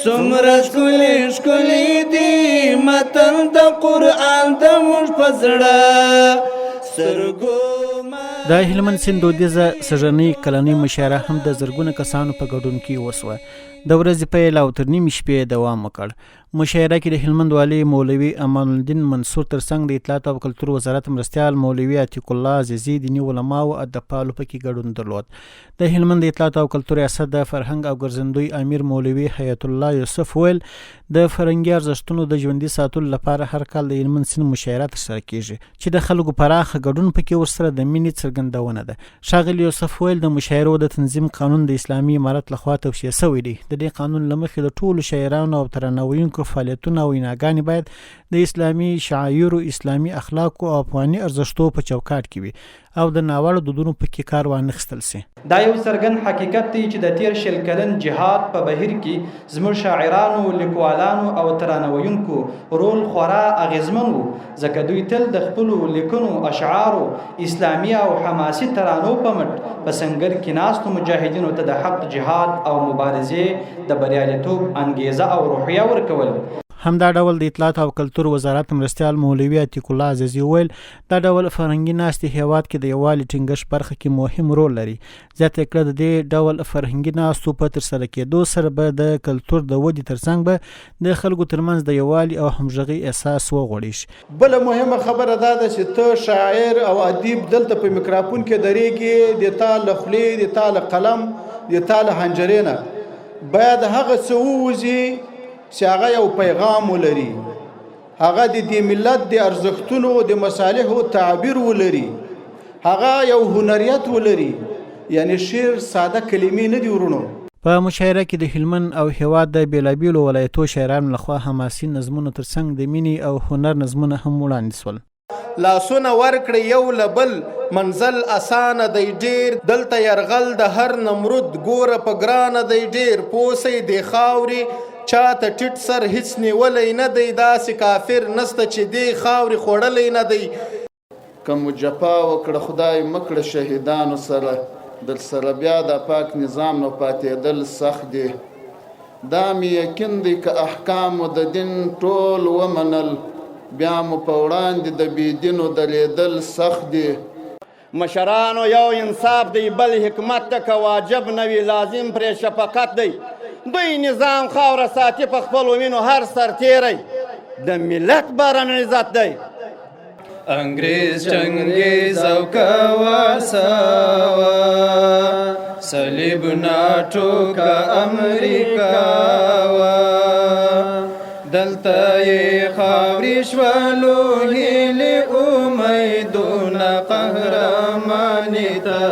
سمره ښکلي ښکلي دي متن د قرآن د موږ په زړه سترګو د هلمند سیند دودیزه سږنۍ کلنۍ مشاعره هم د زرګونه کسانو په ګډون کې وسوه. د ورځې پیل او تر نیمې شپې دوام وکړ. مشاعره کې د هلمند والي مولوي امان الدین منصور ترڅنګ د اطلاعات او کلتور وزارت مرستیال مولوي عتیق الله عزیزي دیني علماو او ادبپالو پکې ګډون درلود. د هلمند د اطلاعات او کلتور ریاست د فرهنګ او ګرځندوی امیر مولوي حیات الله یوسف ویل د فرهنګي ارزښتونو د ژوندي ساتلو لپاره هر کال د هلمند سیند مشاعره ترسره کیږي چې د خلکو پراخه ګډون پکې ورسره د مینې څرګندونه ده. ښاغلي یوسف ویل د مشاعرو د تنظیم قانون د اسلامي امارت لخوا توشیح شوی دی. د دې قانون له مخې د ټولو شاعرانو او ترانه‌ویونکو فعالیتونه او ویناګانې باید د اسلامي شعایرو، اسلامي اخلاقو او افغاني ارزښتو په چوکاټ کې وي او د ناوړه دودونو پکې کار وانخیستل سي. دا یو څرګند حقیقت دی چې د تیر شل کلن جهاد په بهیر کې زموږ شاعرانو، لیکوالانو او ترانه‌ویونکو رول خورا اغیزمن و، ځکه دوی تل د خپلو لیکنو، اشعارو، اسلامي او حماسي ترانو په مټ په سنګر کې ناستو مجاهدینو ته د حق جهاد او مبارزې د بریالیتوب انګیزه او روحیه ورکول. همدا ډول د اطلاعات او کلتور وزارت مرستیال مولوي عتیق الله عزیزي ویل دا ډول فرهنګي ناستې هیواد کې د یووالي ټینګښت برخه کې مهم رول لري. زیاته کړه د دې ډول فرهنګي ناستو په ترسره کېدو سره به د کلتور د ودې ترڅنګ به د خلکو ترمنځ د یووالي او همغږۍ احساس وغوړي شي. بل مهمه خبره دا ده چې ته شاعر او ادیب دلته په میکروفون کې درېږي، د تا له خولې، د تا له قلم، د تا له حنجرې نه باید هغه څه ووځي چې هغه یو پیغام ولري، هغه د دې ملت د ارزښتونو د مصالحو تعبیر ولري، هغه یو هنریت ولري. یعنی شعر ساده کلمې نه دي ورونو. په مشاعره کې د هلمند او هیواد د بیلابیلو ولایتو شاعرانو لخوا حماسي نظمونو ترڅنګ د مینې او هنر نظمونه هم وړاندې سول. لاسونه ورکړي یو لبل منزل اسانه دی ډیر، دلته یرغل د هر نمرود ګوره په ګرانه دی ډیر، پوسی د خاوري چاته ټیټ سر هیڅ نیولی نه دی، داسې کافر نسته چې دی خاوري خوړلی نه دی. که مو جفا وکړه خدای مکړه شهیدانو سره، در سره بیا د پاک نظام نو پاتېدل سخت دی. دا مې یقین دی که احکامو د دین ټول ومنل، بیا مو په وړاندې د بېدینو درېدل سخت دی. مشرانو یو انصاف دی، بل حکمت ته که واجب نه وي لازم پرې شفقت دی. دوی نظام خاوره ساتي په خپلو وینو هر سرتیری د ملت باران عزت دی. انګریز چنګیز او کواساوا صلیب ناټو کا امریکا وا دلته یې خاورې شولو هیلې امیدونه قهرماني ته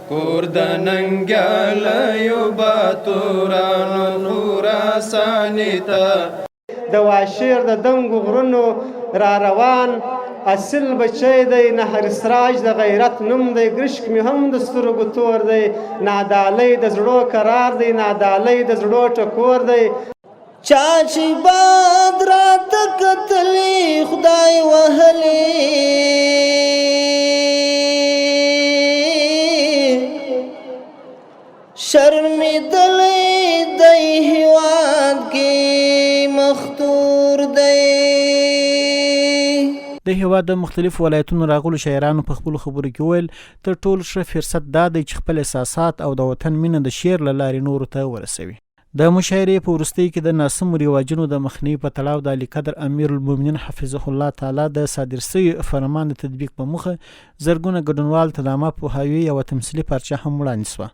کور د ننګیالیو باتورانو خراساني ته د واشیر د دنګو غرونو را روان اصل بچی دی، نهر سراج د غیرت نوم دی، ګرشک مې هم د سترګو تور دی، نادالی د زړو قرار دی، نادالی د زړو ټکور دی. چا چې باد راته کتلی خدای وهلی، شرمېدلی دی هیواد کې مختور دی. د هیواد د مختلفو ولایتونو راغلو شاعرانو په خپلو خبرو کې ویل تر ټولو ښه فرصت دا دی چې خپل احساسات او د وطن مینه د شعر له لارې نورو ته ورسوي. د مشاعرې په وروستۍ کې د ناسمو رواجونو د مخنیوي په تړاو د علي قدر امیر المؤمنین حفظه الله تعالی د صادر شوي فرمان د تطبیق په موخه زرګونه ګډونوال ته د عامه پوهاوي یوه تمثیلي پارچه هم وړاندې شوه.